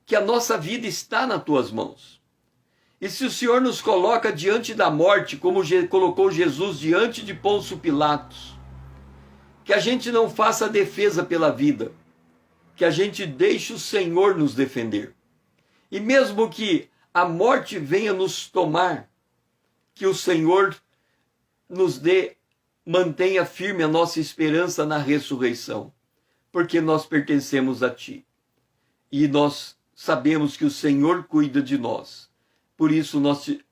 que a nossa vida está nas tuas mãos. E se o Senhor nos coloca diante da morte, como colocou Jesus diante de Pôncio Pilatos, que a gente não faça defesa pela vida, que a gente deixe o Senhor nos defender. E mesmo que a morte venha nos tomar, que o Senhor nos mantenha firme a nossa esperança na ressurreição, porque nós pertencemos a Ti. E nós sabemos que o Senhor cuida de nós. Por isso nós te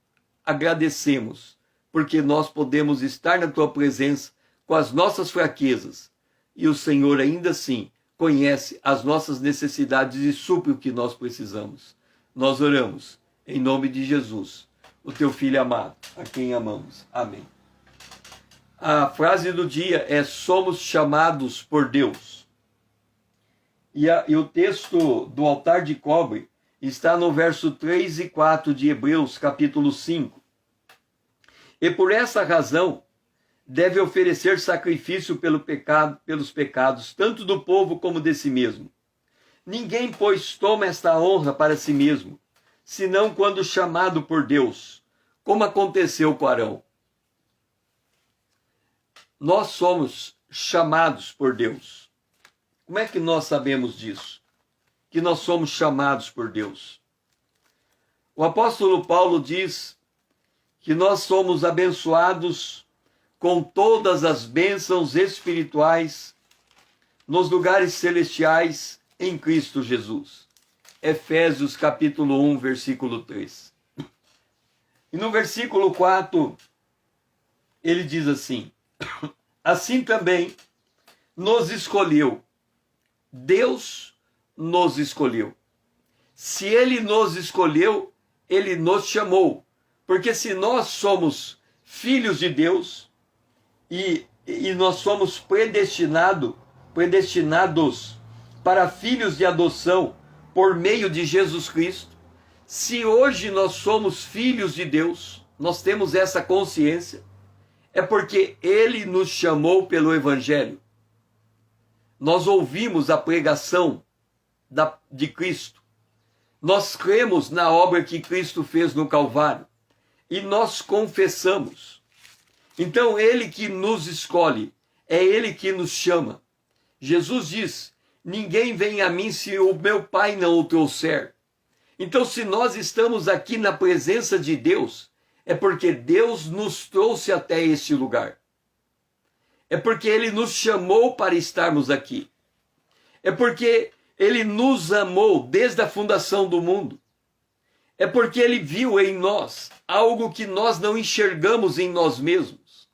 agradecemos, porque nós podemos estar na Tua presença com as nossas fraquezas. E o Senhor ainda assim conhece as nossas necessidades e supre o que nós precisamos. Nós oramos em nome de Jesus, o Teu Filho amado, a quem amamos. Amém. A frase do dia é: somos chamados por Deus. E o texto do altar de cobre está no verso 3 e 4 de Hebreus, capítulo 5. E por essa razão deve oferecer sacrifício pelos pecados, tanto do povo como de si mesmo. Ninguém, pois, toma esta honra para si mesmo, senão quando chamado por Deus, como aconteceu com Arão. Nós somos chamados por Deus. Como é que nós sabemos disso? Que nós somos chamados por Deus. O apóstolo Paulo diz que nós somos abençoados com todas as bênçãos espirituais nos lugares celestiais em Cristo Jesus. Efésios capítulo 1, versículo 3. E no versículo 4, ele diz assim: assim também nos escolheu. Deus nos escolheu. Se Ele nos escolheu, Ele nos chamou. Porque se nós somos filhos de Deus e nós somos predestinados para filhos de adoção por meio de Jesus Cristo, se hoje nós somos filhos de Deus, nós temos essa consciência, é porque Ele nos chamou pelo Evangelho. Nós ouvimos a pregação de Cristo. Nós cremos na obra que Cristo fez no Calvário. E nós confessamos. Então, Ele que nos escolhe, é Ele que nos chama. Jesus diz: ninguém vem a mim se o meu Pai não o trouxer. Então, se nós estamos aqui na presença de Deus, é porque Deus nos trouxe até este lugar. É porque Ele nos chamou para estarmos aqui. É porque Ele nos amou desde a fundação do mundo. É porque Ele viu em nós algo que nós não enxergamos em nós mesmos.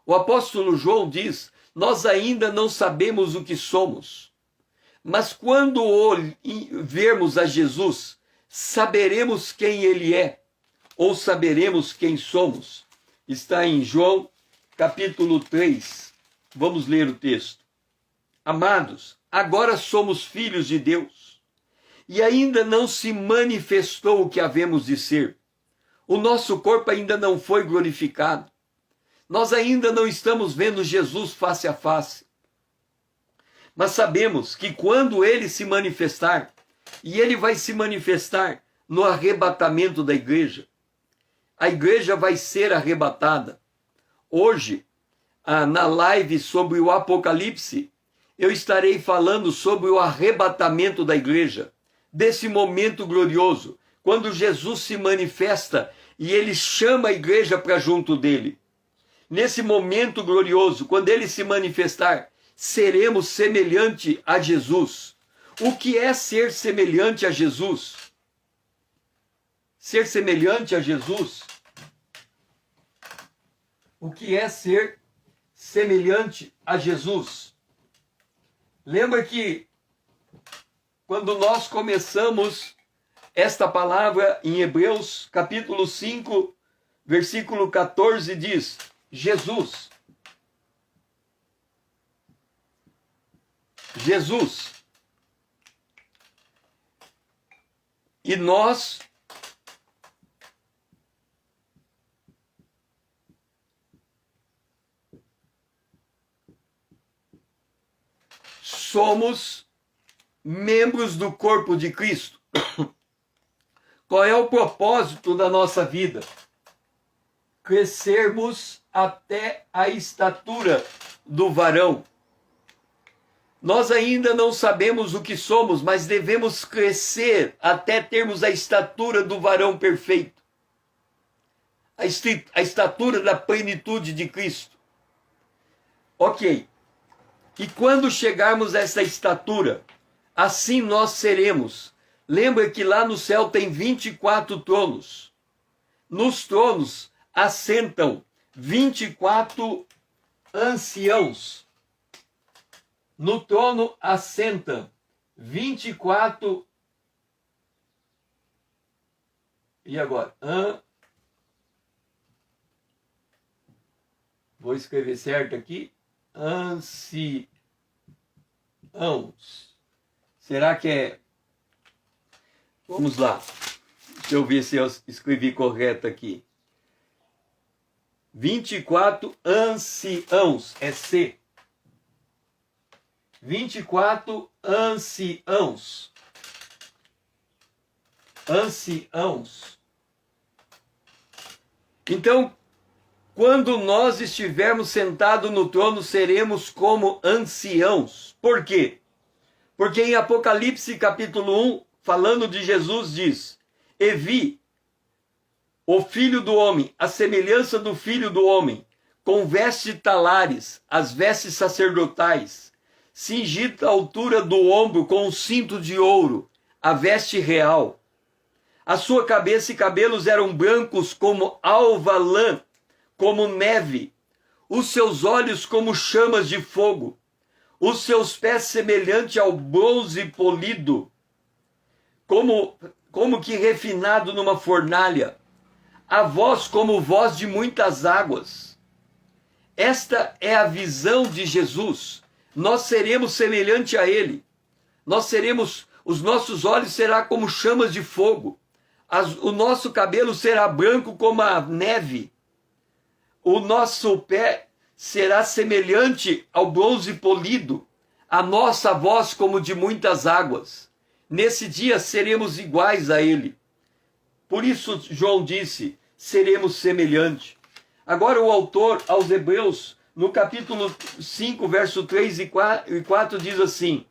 O apóstolo João diz: nós ainda não sabemos o que somos. Mas quando vermos a Jesus, saberemos quem Ele é, ou saberemos quem somos. Está em João capítulo 3. Vamos ler o texto. Amados, agora somos filhos de Deus, e ainda não se manifestou o que havemos de ser. O nosso corpo ainda não foi glorificado. Nós ainda não estamos vendo Jesus face a face. Mas sabemos que quando Ele se manifestar, e Ele vai se manifestar no arrebatamento da igreja, a igreja vai ser arrebatada. Hoje, na live sobre o Apocalipse, eu estarei falando sobre o arrebatamento da igreja, desse momento glorioso, quando Jesus se manifesta e Ele chama a igreja para junto dele. Nesse momento glorioso, quando Ele se manifestar, seremos semelhante a Jesus. O que é ser semelhante a Jesus? Ser semelhante a Jesus? O que é ser semelhante a Jesus? Lembra que quando nós começamos esta palavra em Hebreus capítulo 5, versículo 14 diz: Jesus. E nós somos membros do corpo de Cristo. Qual é o propósito da nossa vida? Crescermos até a estatura do varão. Nós ainda não sabemos o que somos, mas devemos crescer até termos a estatura do varão perfeito. A estatura da plenitude de Cristo. Ok. E quando chegarmos a essa estatura, assim nós seremos. Lembra que lá no céu tem 24 tronos. Nos tronos assentam 24 anciãos. No trono assentam 24. E agora? Vou escrever certo aqui. Anciãos. Será que é? Vamos lá. Deixa eu ver se eu escrevi correto aqui. 24 anciãos. É C. 24 anciãos. Anciãos. Então, quando nós estivermos sentados no trono, seremos como anciãos. Por quê? Porque em Apocalipse capítulo 1, falando de Jesus, diz: E vi o Filho do Homem, a semelhança do Filho do Homem, com vestes talares, as vestes sacerdotais, cingido à altura do ombro com um cinto de ouro, a veste real. A sua cabeça e cabelos eram brancos como alva lã, como neve, os seus olhos como chamas de fogo, os seus pés semelhante ao bronze polido, como que refinado numa fornalha, a voz como voz de muitas águas. Esta é a visão de Jesus. Nós seremos semelhante a ele. Os nossos olhos serão como chamas de fogo. O nosso cabelo será branco como a neve. O nosso pé será semelhante ao bronze polido. A nossa voz como de muitas águas. Nesse dia seremos iguais a ele. Por isso João disse, seremos semelhantes. Agora o autor aos Hebreus, no capítulo 5, verso 3 e 4, diz assim: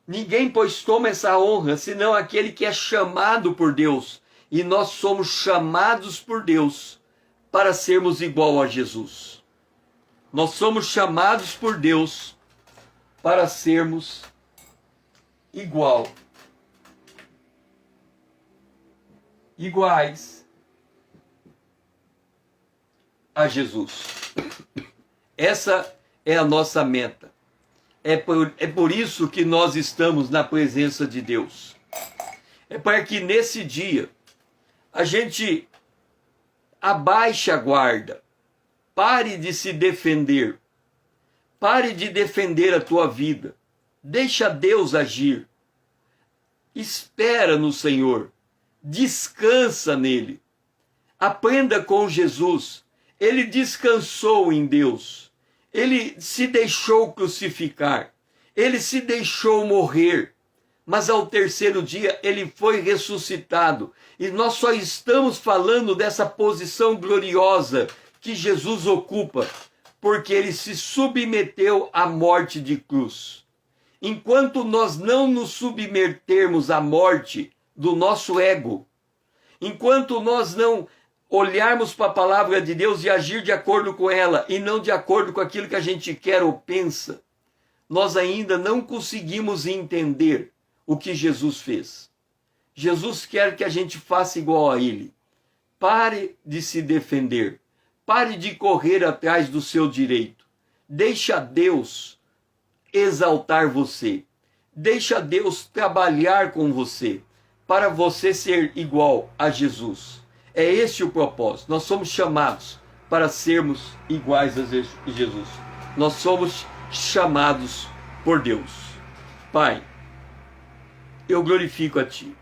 Ninguém, pois, toma essa honra, senão aquele que é chamado por Deus. E nós somos chamados por Deus para sermos igual a Jesus. Nós somos chamados por Deus para sermos iguais a Jesus. Essa é a nossa meta. É por isso que nós estamos na presença de Deus. É para que nesse dia a gente abaixe a guarda. Pare de se defender. Pare de defender a tua vida. Deixa Deus agir. Espera no Senhor. Descansa nele. Aprenda com Jesus. Ele descansou em Deus. Ele se deixou crucificar. Ele se deixou morrer. Mas ao terceiro dia ele foi ressuscitado. E nós só estamos falando dessa posição gloriosa que Jesus ocupa, porque ele se submeteu à morte de cruz. Enquanto nós não nos submetermos à morte do nosso ego, enquanto nós não olharmos para a palavra de Deus e agir de acordo com ela e não de acordo com aquilo que a gente quer ou pensa, nós ainda não conseguimos entender o que Jesus fez. Jesus quer que a gente faça igual a ele. Pare de se defender. Pare de correr atrás do seu direito. Deixa Deus exaltar você. Deixa Deus trabalhar com você para você ser igual a Jesus. É esse o propósito. Nós somos chamados para sermos iguais a Jesus. Nós somos chamados por Deus. Pai, eu glorifico a Ti.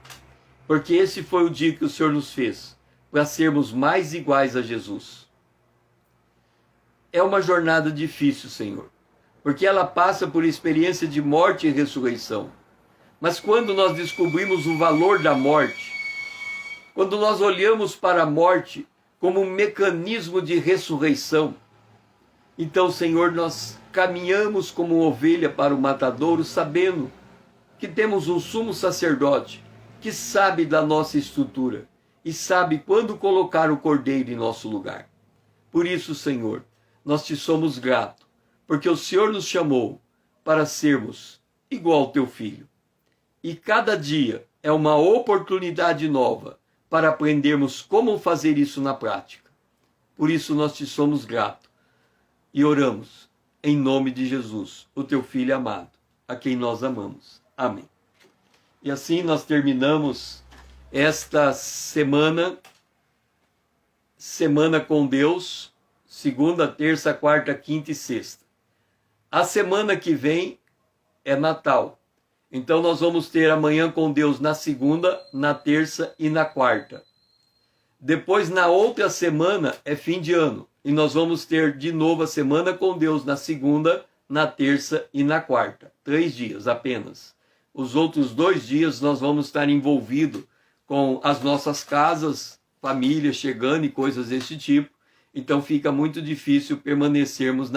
porque esse foi o dia que o Senhor nos fez, para sermos mais iguais a Jesus. É uma jornada difícil, Senhor, porque ela passa por experiência de morte e ressurreição. Mas quando nós descobrimos o valor da morte, quando nós olhamos para a morte como um mecanismo de ressurreição, então, Senhor, nós caminhamos como ovelha para o matadouro, sabendo que temos um sumo sacerdote que sabe da nossa estrutura e sabe quando colocar o cordeiro em nosso lugar. Por isso, Senhor, nós te somos gratos, porque o Senhor nos chamou para sermos igual ao teu Filho. E cada dia é uma oportunidade nova para aprendermos como fazer isso na prática. Por isso nós te somos gratos e oramos em nome de Jesus, o teu Filho amado, a quem nós amamos. Amém. E assim nós terminamos esta semana com Deus, segunda, terça, quarta, quinta e sexta. A semana que vem é Natal. Então nós vamos ter amanhã com Deus na segunda, na terça e na quarta. Depois, na outra semana, é fim de ano. E nós vamos ter de novo a semana com Deus na segunda, na terça e na quarta. 3 dias apenas. Os outros 2 dias nós vamos estar envolvidos com as nossas casas, família chegando e coisas desse tipo. Então fica muito difícil permanecermos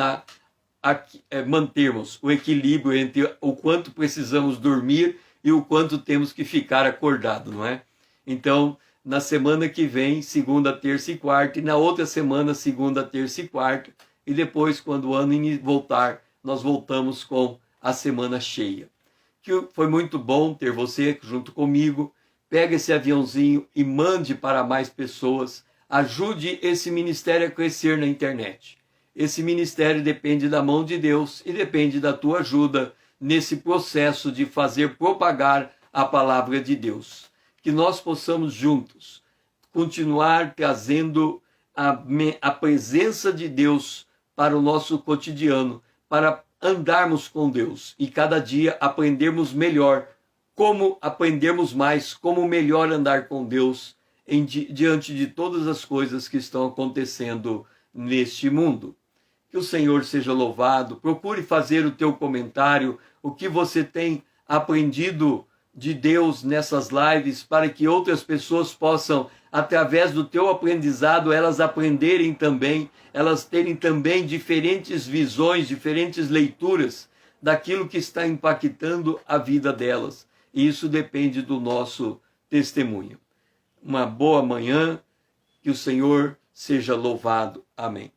mantermos o equilíbrio entre o quanto precisamos dormir e o quanto temos que ficar acordado, não é? Então, na semana que vem, segunda, terça e quarta, e na outra semana, segunda, terça e quarta, e depois, quando o ano voltar, nós voltamos com a semana cheia. Que foi muito bom ter você junto comigo. Pega esse aviãozinho e mande para mais pessoas. Ajude esse ministério a crescer na internet. Esse ministério depende da mão de Deus e depende da tua ajuda nesse processo de fazer propagar a palavra de Deus. Que nós possamos juntos continuar trazendo a presença de Deus para o nosso cotidiano, para andarmos com Deus e cada dia aprendermos melhor, como aprendermos mais, como melhor andar com Deus diante de todas as coisas que estão acontecendo neste mundo. Que o Senhor seja louvado. Procure fazer o teu comentário, o que você tem aprendido de Deus nessas lives, para que outras pessoas possam, através do teu aprendizado, elas aprenderem também, elas terem também diferentes visões, diferentes leituras daquilo que está impactando a vida delas. E isso depende do nosso testemunho. Uma boa manhã, que o Senhor seja louvado. Amém.